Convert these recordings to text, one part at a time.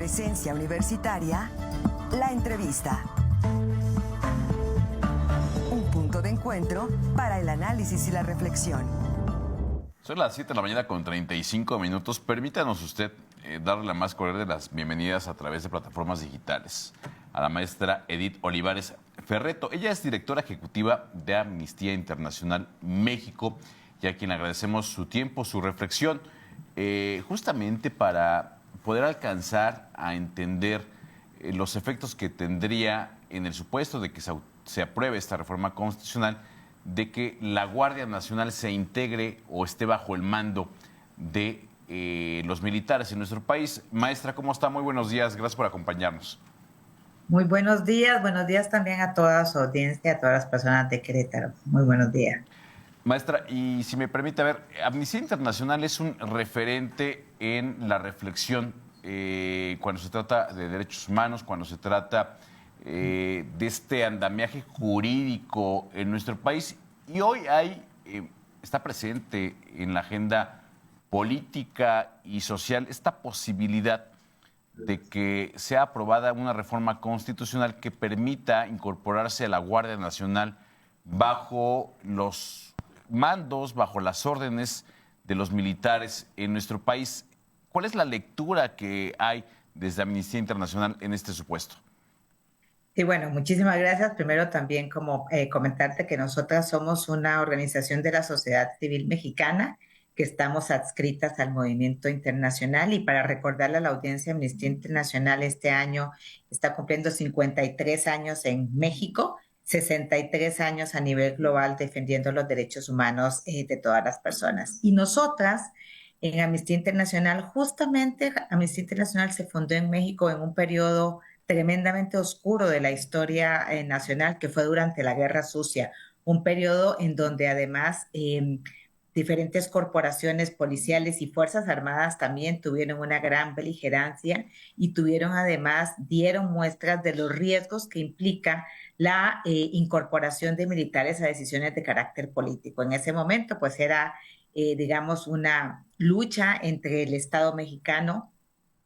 Presencia Universitaria, la entrevista. Un punto de encuentro para el análisis y la reflexión. Son las 7 de la mañana con 35 minutos. Permítanos usted darle la más cordial de las bienvenidas a través de plataformas digitales a la maestra Edith Olivares Ferretto. Ella es directora ejecutiva de Amnistía Internacional México y a quien agradecemos su tiempo, su reflexión, justamente para poder alcanzar a entender los efectos que tendría en el supuesto de que se apruebe esta reforma constitucional, de que la Guardia Nacional se integre o esté bajo el mando de los militares en nuestro país. Maestra, ¿cómo está? Muy buenos días, gracias por acompañarnos. Muy buenos días también a toda su audiencia, a todas las personas de Querétaro. Muy buenos días. Maestra, y si me permite, a ver, Amnistía Internacional es un referente en la reflexión cuando se trata de derechos humanos, cuando se trata de este andamiaje jurídico en nuestro país. Y hoy está presente en la agenda política y social esta posibilidad de que sea aprobada una reforma constitucional que permita incorporarse a la Guardia Nacional bajo los mandos, bajo las órdenes de los militares en nuestro país. ¿Cuál es la lectura que hay desde Amnistía Internacional en este supuesto? Sí, bueno, muchísimas gracias. Primero también como comentarte que nosotras somos una organización de la sociedad civil mexicana que estamos adscritas al movimiento internacional, y para recordarle a la audiencia, Amnistía Internacional este año está cumpliendo 53 años en México, 63 años a nivel global defendiendo los derechos humanos de todas las personas. Y nosotras en Amnistía Internacional, justamente Amnistía Internacional se fundó en México en un periodo tremendamente oscuro de la historia nacional, que fue durante la Guerra Sucia, un periodo en donde además diferentes corporaciones policiales y fuerzas armadas también tuvieron una gran beligerancia y dieron muestras de los riesgos que implica la incorporación de militares a decisiones de carácter político. En ese momento, pues era, digamos, una lucha entre el Estado mexicano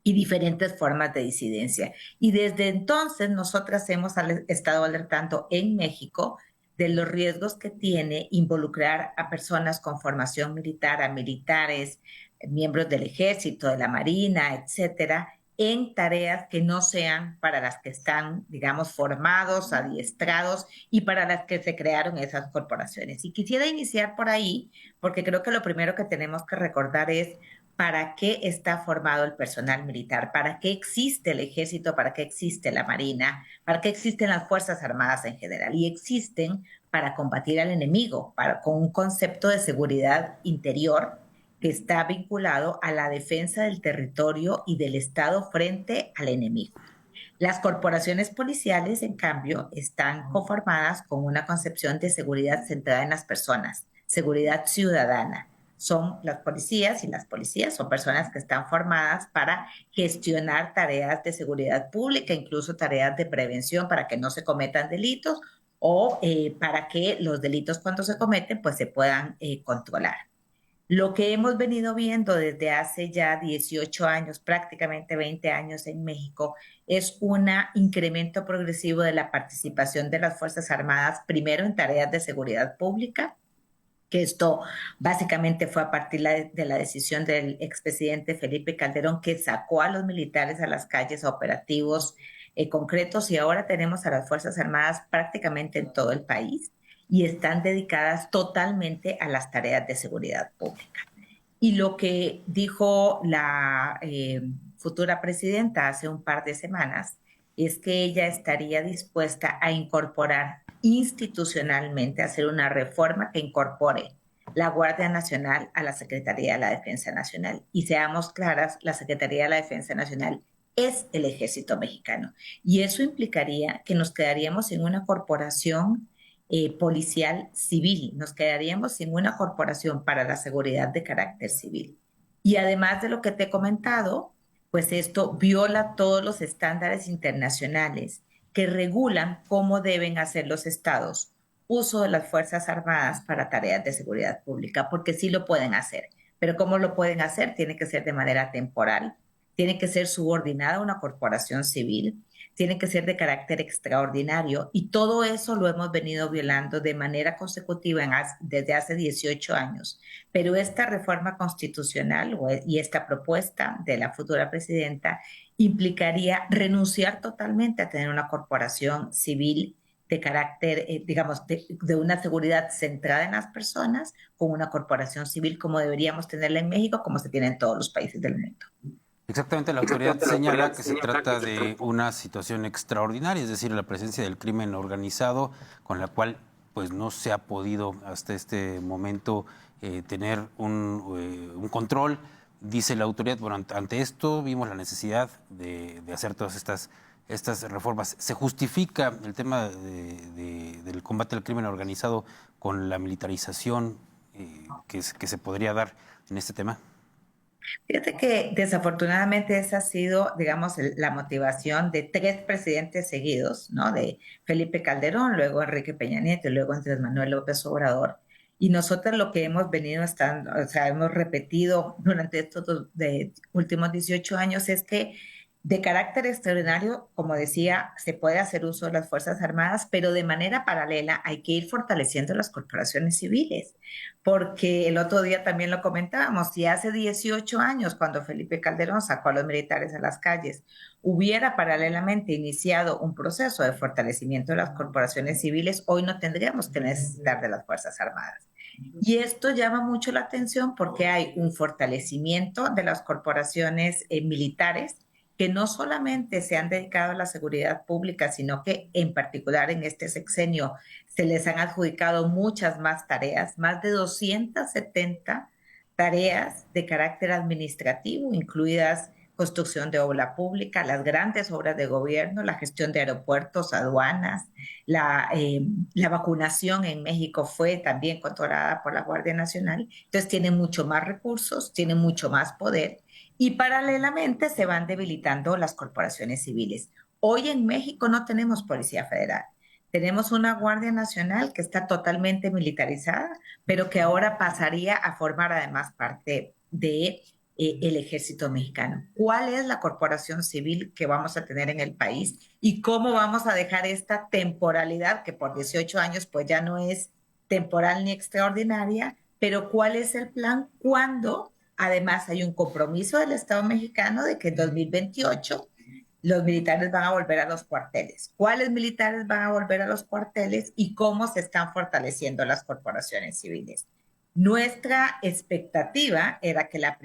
y diferentes formas de disidencia. Y desde entonces nosotras hemos estado alertando en México de los riesgos que tiene involucrar a personas con formación militar, a militares, miembros del ejército, de la marina, etcétera, en tareas que no sean para las que están, digamos, formados, adiestrados y para las que se crearon esas corporaciones. Y quisiera iniciar por ahí, porque creo que lo primero que tenemos que recordar es para qué está formado el personal militar, para qué existe el ejército, para qué existe la marina, para qué existen las Fuerzas Armadas en general. Y existen para combatir al enemigo, con un concepto de seguridad interior que está vinculado a la defensa del territorio y del Estado frente al enemigo. Las corporaciones policiales, en cambio, están conformadas con una concepción de seguridad centrada en las personas, seguridad ciudadana. Son las policías, y las policías son personas que están formadas para gestionar tareas de seguridad pública, incluso tareas de prevención para que no se cometan delitos o para que los delitos, cuando se cometen, pues se puedan controlar. Lo que hemos venido viendo desde hace ya 18 años, prácticamente 20 años en México, es un incremento progresivo de la participación de las Fuerzas Armadas, primero en tareas de seguridad pública, que esto básicamente fue a partir de la decisión del expresidente Felipe Calderón, que sacó a los militares a las calles a operativos concretos, y ahora tenemos a las Fuerzas Armadas prácticamente en todo el país y están dedicadas totalmente a las tareas de seguridad pública. Y lo que dijo la futura presidenta hace un par de semanas es que ella estaría dispuesta a incorporar institucionalmente, a hacer una reforma que incorpore la Guardia Nacional a la Secretaría de la Defensa Nacional. Y seamos claras, la Secretaría de la Defensa Nacional es el Ejército Mexicano. Y eso implicaría que nos quedaríamos sin una corporación policial civil, nos quedaríamos sin una corporación para la seguridad de carácter civil. Y además de lo que te he comentado, pues esto viola todos los estándares internacionales que regulan cómo deben hacer los estados uso de las Fuerzas Armadas para tareas de seguridad pública, porque sí lo pueden hacer, pero cómo lo pueden hacer tiene que ser de manera temporal, tiene que ser subordinada a una corporación civil, tiene que ser de carácter extraordinario y todo eso lo hemos venido violando de manera consecutiva desde hace 18 años. Pero esta reforma constitucional y esta propuesta de la futura presidenta implicaría renunciar totalmente a tener una corporación civil de carácter, digamos, de una seguridad centrada en las personas con una corporación civil como deberíamos tenerla en México, como se tiene en todos los países del mundo. Exactamente, la autoridad señala que se trata de una situación extraordinaria, es decir, la presencia del crimen organizado con la cual pues no se ha podido hasta este momento tener un control. Dice la autoridad, bueno, ante esto vimos la necesidad de hacer todas estas reformas. ¿Se justifica el tema del combate al crimen organizado con la militarización que se podría dar en este tema? Fíjate que desafortunadamente esa ha sido, digamos, la motivación de 3 presidentes seguidos, ¿no? De Felipe Calderón, luego Enrique Peña Nieto y luego Andrés Manuel López Obrador. Y nosotros lo que hemos venido estando, o sea, hemos repetido durante estos últimos 18 años es que de carácter extraordinario, como decía, se puede hacer uso de las Fuerzas Armadas, pero de manera paralela hay que ir fortaleciendo las corporaciones civiles, porque el otro día también lo comentábamos, si hace 18 años, cuando Felipe Calderón sacó a los militares a las calles, hubiera paralelamente iniciado un proceso de fortalecimiento de las corporaciones civiles, hoy no tendríamos que necesitar de las Fuerzas Armadas. Y esto llama mucho la atención porque hay un fortalecimiento de las corporaciones militares que no solamente se han dedicado a la seguridad pública, sino que en particular en este sexenio se les han adjudicado muchas más tareas, más de 270 tareas de carácter administrativo, incluidas construcción de obra pública, las grandes obras de gobierno, la gestión de aeropuertos, aduanas, la vacunación en México fue también controlada por la Guardia Nacional, entonces tienen mucho más recursos, tienen mucho más poder y paralelamente se van debilitando las corporaciones civiles. Hoy en México no tenemos Policía Federal. Tenemos una Guardia Nacional que está totalmente militarizada, pero que ahora pasaría a formar además parte de el ejército mexicano. ¿Cuál es la corporación civil que vamos a tener en el país y cómo vamos a dejar esta temporalidad que por 18 años pues ya no es temporal ni extraordinaria, pero cuál es el plan cuando además hay un compromiso del Estado mexicano de que en 2028 los militares van a volver a los cuarteles? ¿Cuáles militares van a volver a los cuarteles y cómo se están fortaleciendo las corporaciones civiles? Nuestra expectativa era que la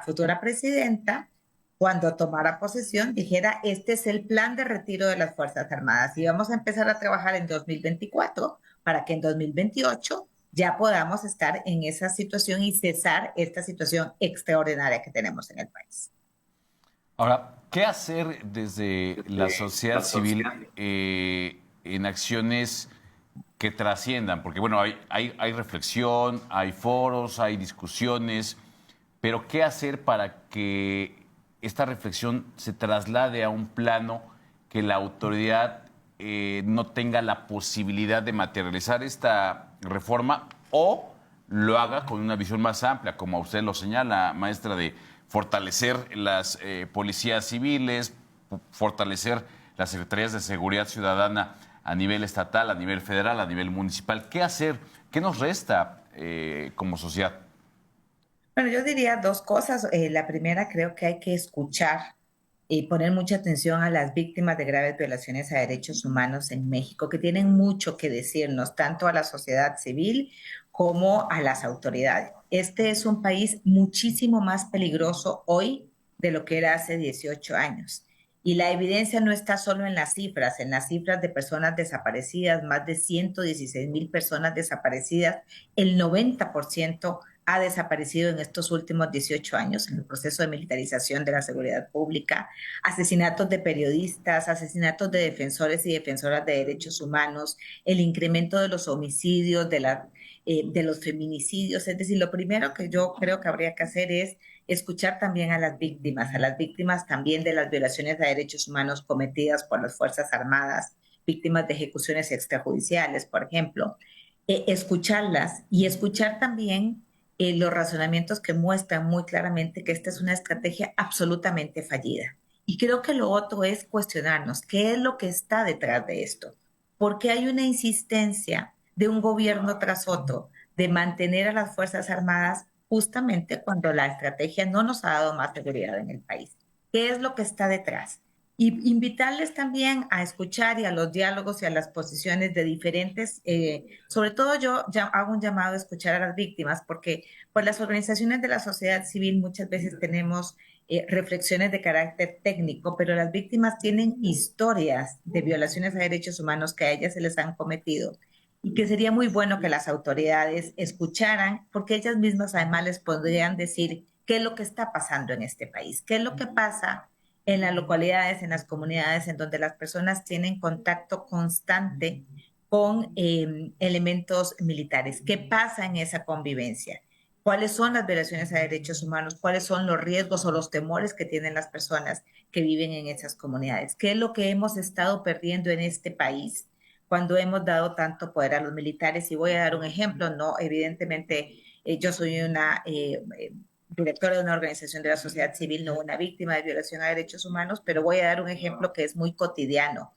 futura presidenta, cuando tomara posesión, dijera, este es el plan de retiro de las Fuerzas Armadas y vamos a empezar a trabajar en 2024 para que en 2028 ya podamos estar en esa situación y cesar esta situación extraordinaria que tenemos en el país. Ahora, ¿qué hacer desde la sociedad civil en acciones que trasciendan? Porque, bueno, hay reflexión, hay foros, hay discusiones, pero ¿qué hacer para que esta reflexión se traslade a un plano que la autoridad no tenga la posibilidad de materializar esta reforma o lo haga con una visión más amplia, como usted lo señala, maestra, de fortalecer las policías civiles, fortalecer las secretarías de seguridad ciudadana a nivel estatal, a nivel federal, a nivel municipal? ¿Qué hacer? ¿Qué nos resta como sociedad? Bueno, yo diría 2 cosas. La primera, creo que hay que escuchar y poner mucha atención a las víctimas de graves violaciones a derechos humanos en México, que tienen mucho que decirnos, tanto a la sociedad civil como a las autoridades. Este es un país muchísimo más peligroso hoy de lo que era hace 18 años. Y la evidencia no está solo en las cifras de personas desaparecidas, más de 116,000 personas desaparecidas, el 90% ha desaparecido en estos últimos 18 años en el proceso de militarización de la seguridad pública, asesinatos de periodistas, asesinatos de defensores y defensoras de derechos humanos, el incremento de los homicidios, de los feminicidios. Es decir, lo primero que yo creo que habría que hacer es escuchar también a las víctimas también de las violaciones a derechos humanos cometidas por las Fuerzas Armadas, víctimas de ejecuciones extrajudiciales, por ejemplo, escucharlas y escuchar también los razonamientos que muestran muy claramente que esta es una estrategia absolutamente fallida. Y creo que lo otro es cuestionarnos qué es lo que está detrás de esto. ¿Por qué hay una insistencia de un gobierno tras otro de mantener a las Fuerzas Armadas justamente cuando la estrategia no nos ha dado más seguridad en el país? ¿Qué es lo que está detrás? Y invitarles también a escuchar y a los diálogos y a las posiciones de diferentes, sobre todo yo ya hago un llamado a escuchar a las víctimas, porque pues las organizaciones de la sociedad civil muchas veces tenemos reflexiones de carácter técnico, pero las víctimas tienen historias de violaciones a derechos humanos que a ellas se les han cometido y que sería muy bueno que las autoridades escucharan, porque ellas mismas además les podrían decir qué es lo que está pasando en este país, qué es lo que pasa en las localidades, en las comunidades en donde las personas tienen contacto constante con elementos militares. ¿Qué pasa en esa convivencia? ¿Cuáles son las violaciones a derechos humanos? ¿Cuáles son los riesgos o los temores que tienen las personas que viven en esas comunidades? ¿Qué es lo que hemos estado perdiendo en este país cuando hemos dado tanto poder a los militares? Y voy a dar un ejemplo, no, evidentemente yo soy una directora de una organización de la sociedad civil, no una víctima de violación a derechos humanos, pero voy a dar un ejemplo que es muy cotidiano.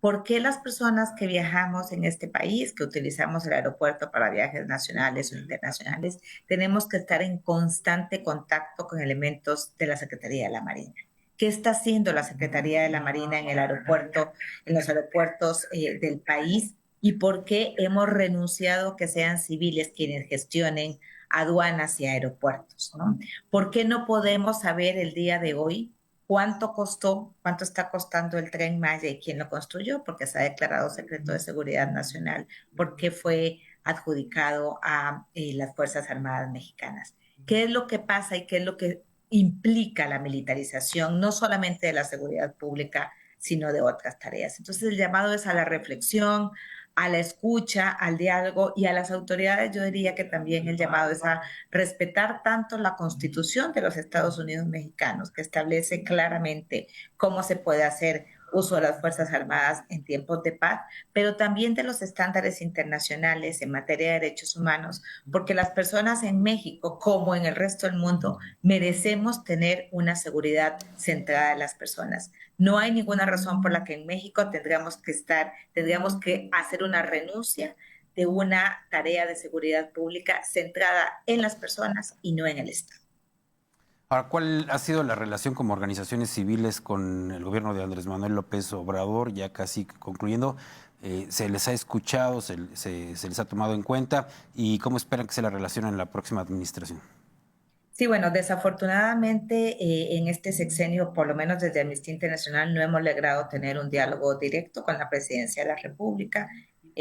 ¿Por qué las personas que viajamos en este país, que utilizamos el aeropuerto para viajes nacionales o internacionales, tenemos que estar en constante contacto con elementos de la Secretaría de la Marina? ¿Qué está haciendo la Secretaría de la Marina en el aeropuerto, en los aeropuertos del país? ¿Y por qué hemos renunciado a que sean civiles quienes gestionen aduanas y aeropuertos, ¿no? ¿Por qué no podemos saber el día de hoy cuánto costó, cuánto está costando el Tren Maya y quién lo construyó? Porque se ha declarado secreto de seguridad nacional, porque fue adjudicado a las Fuerzas Armadas Mexicanas. ¿Qué es lo que pasa y qué es lo que implica la militarización, no solamente de la seguridad pública, sino de otras tareas? Entonces el llamado es a la reflexión, a la escucha, al diálogo, y a las autoridades yo diría que también el llamado es a respetar tanto la Constitución de los Estados Unidos mexicanos, que establece claramente cómo se puede hacer uso de las Fuerzas Armadas en tiempos de paz, pero también de los estándares internacionales en materia de derechos humanos, porque las personas en México, como en el resto del mundo, merecemos tener una seguridad centrada en las personas. No hay ninguna razón por la que en México tendríamos que hacer una renuncia de una tarea de seguridad pública centrada en las personas y no en el Estado. Ahora, ¿cuál ha sido la relación como organizaciones civiles con el gobierno de Andrés Manuel López Obrador? Ya casi concluyendo, ¿se les ha escuchado, se les ha tomado en cuenta? ¿Y cómo esperan que sea la relación en la próxima administración? Sí, bueno, desafortunadamente en este sexenio, por lo menos desde Amnistía Internacional, no hemos logrado tener un diálogo directo con la Presidencia de la República.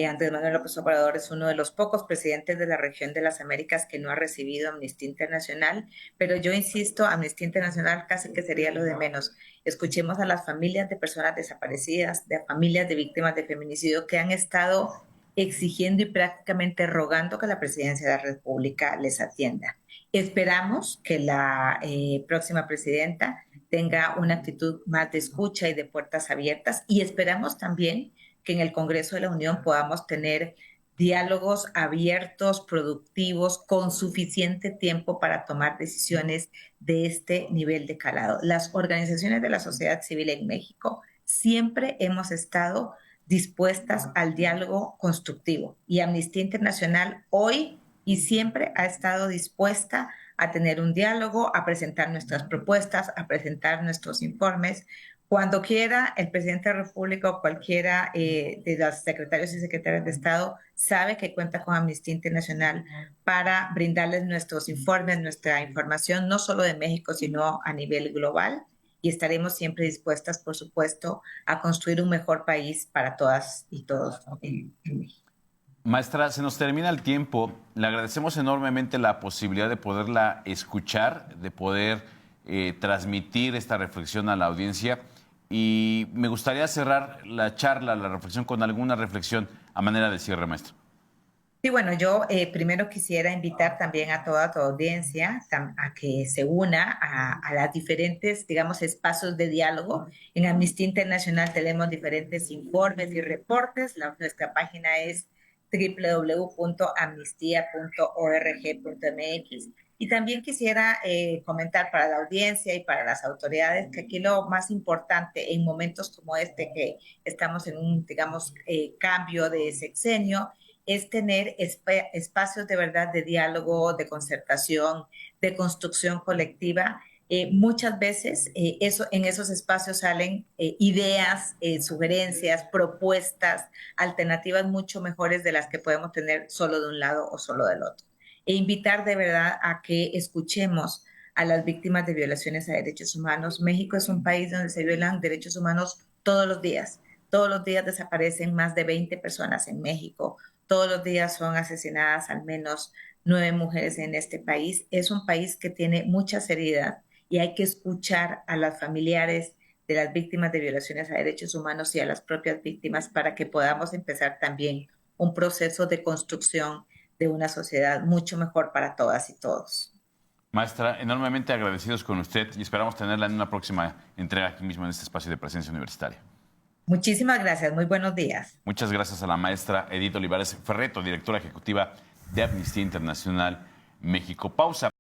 Andrés Manuel López Obrador es uno de los pocos presidentes de la región de las Américas que no ha recibido Amnistía Internacional, pero yo insisto, Amnistía Internacional casi que sería lo de menos. Escuchemos a las familias de personas desaparecidas, de familias de víctimas de feminicidio que han estado exigiendo y prácticamente rogando que la Presidencia de la República les atienda. Esperamos que la próxima presidenta tenga una actitud más de escucha y de puertas abiertas, y esperamos también que en el Congreso de la Unión podamos tener diálogos abiertos, productivos, con suficiente tiempo para tomar decisiones de este nivel de calado. Las organizaciones de la sociedad civil en México siempre hemos estado dispuestas al diálogo constructivo, y Amnistía Internacional hoy y siempre ha estado dispuesta a tener un diálogo, a presentar nuestras propuestas, a presentar nuestros informes. Cuando quiera, el presidente de la República o cualquiera de los secretarios y secretarias de Estado sabe que cuenta con Amnistía Internacional para brindarles nuestros informes, nuestra información, no solo de México, sino a nivel global. Y estaremos siempre dispuestas, por supuesto, a construir un mejor país para todas y todos en México. Maestra, se nos termina el tiempo. Le agradecemos enormemente la posibilidad de poderla escuchar, de poder transmitir esta reflexión a la audiencia. Y me gustaría cerrar la charla, la reflexión, con alguna reflexión a manera de cierre, maestra. Sí, bueno, yo primero quisiera invitar también a toda tu audiencia a que se una a las diferentes, digamos, espacios de diálogo. En Amnistía Internacional tenemos diferentes informes y reportes. Nuestra página es www.amnistia.org.mx. Y también quisiera comentar para la audiencia y para las autoridades que aquí lo más importante en momentos como este, que estamos en un, digamos, cambio de sexenio, es tener espacios de verdad de diálogo, de concertación, de construcción colectiva. Muchas veces en esos espacios salen ideas, sugerencias, propuestas, alternativas mucho mejores de las que podemos tener solo de un lado o solo del otro. E invitar de verdad a que escuchemos a las víctimas de violaciones a derechos humanos. México es un país donde se violan derechos humanos todos los días. Todos los días desaparecen más de 20 personas en México. Todos los días son asesinadas al menos 9 mujeres en este país. Es un país que tiene muchas heridas y hay que escuchar a las familiares de las víctimas de violaciones a derechos humanos y a las propias víctimas para que podamos empezar también un proceso de construcción de una sociedad mucho mejor para todas y todos. Maestra, enormemente agradecidos con usted y esperamos tenerla en una próxima entrega aquí mismo en este espacio de Presencia Universitaria. Muchísimas gracias, muy buenos días. Muchas gracias a la maestra Edith Olivares Ferretto, directora ejecutiva de Amnistía Internacional México. Pausa.